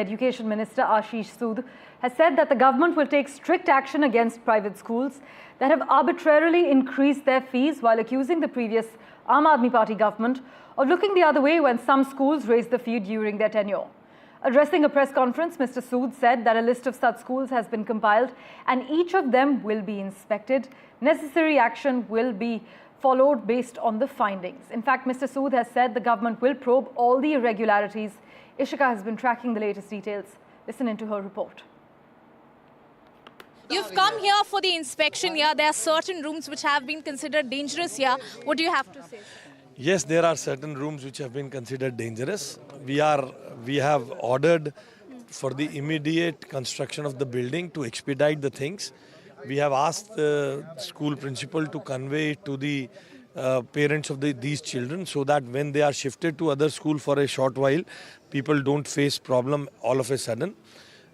Education Minister Ashish Sood has said that the government will take strict action against private schools that have arbitrarily increased their fees, while accusing the previous Aam Aadmi Party government of looking the other way when some schools raised the fee during their tenure. Addressing a press conference, Mr. Sood said that a list of such schools has been compiled and each of them will be inspected. Necessary action will be followed based on the findings. In fact, Mr. Sood has said the government will probe all the irregularities. Ishika has been tracking the latest details. Listen into her report. You've come here for the inspection here. There are certain rooms which have been considered dangerous here. What do you have to say? Yes, there are certain rooms which have been considered dangerous. We have ordered for the immediate construction of the building to expedite the things. We have asked the school principal to convey it to the parents of these children, so that when they are shifted to other school for a short while, people don't face problem all of a sudden.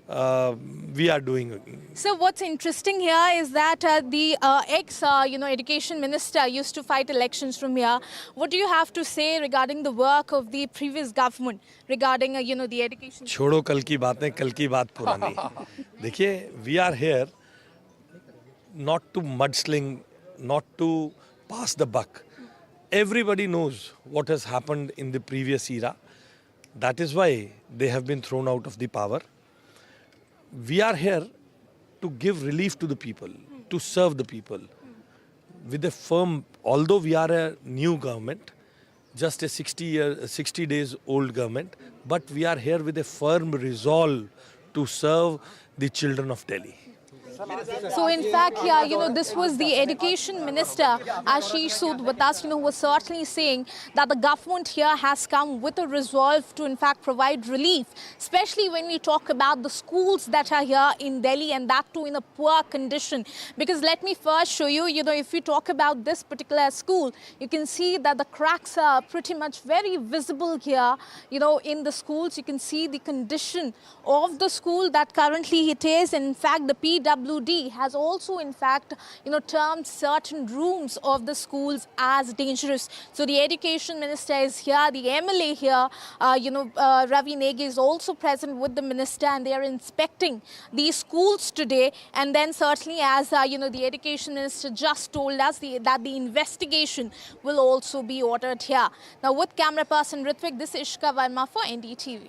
We are doing. So what's interesting here is that the ex-education minister used to fight elections from here. What do you have to say regarding the work of the previous government regarding the education? छोड़ो कल की बातें, कल की बात पुरानी. देखिए, we are here not to mudsling, not to pass the buck. Everybody knows what has happened in the previous era. That is why they have been thrown out of the power. We are here to give relief to the people, to serve the people. With a firm, although we are a new government, just a 60 days old government, but we are here with a firm resolve to serve the children of Delhi. So in fact, this was the education minister, Ashish Sood, with us, was certainly saying that the government here has come with a resolve to in fact provide relief, especially when we talk about the schools that are here in Delhi, and that too in a poor condition. Because let me first show you, if we talk about this particular school, you can see that the cracks are pretty much very visible here, in the schools. You can see the condition of the school that currently it is. In fact, the PWD has also in fact termed certain rooms of the schools as dangerous. So the education minister is here, the MLA here, Ravi Negi is also present with the minister, and they are inspecting these schools today. And then certainly, as the education minister just told us, that the investigation will also be ordered here. Now with camera person Ritvik, this is Ishka Verma for NDTV.